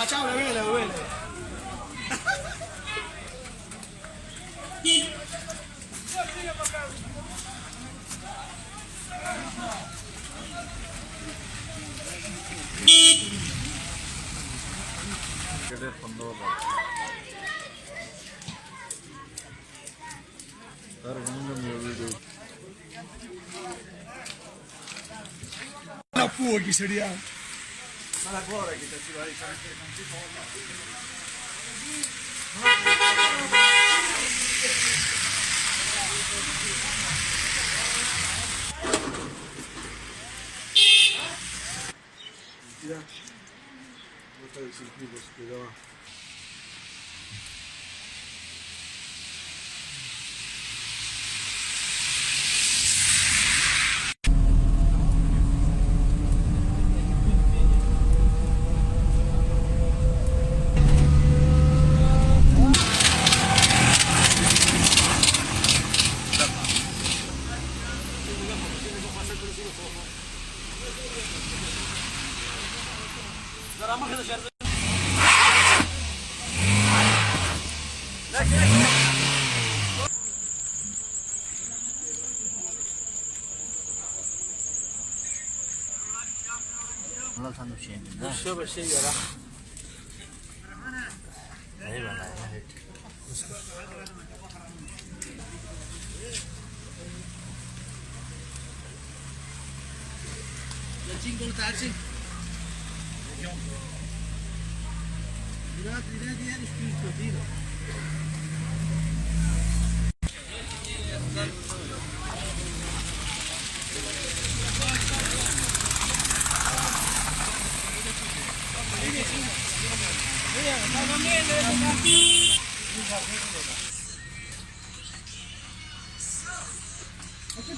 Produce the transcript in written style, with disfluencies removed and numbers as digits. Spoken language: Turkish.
ciao, vele, vele. La fuochi seriamo. Ma la cuore che ti va والله كان مشين شوف الشيء يرى اي والله la 5 tarsi di ieri scritto tiro Che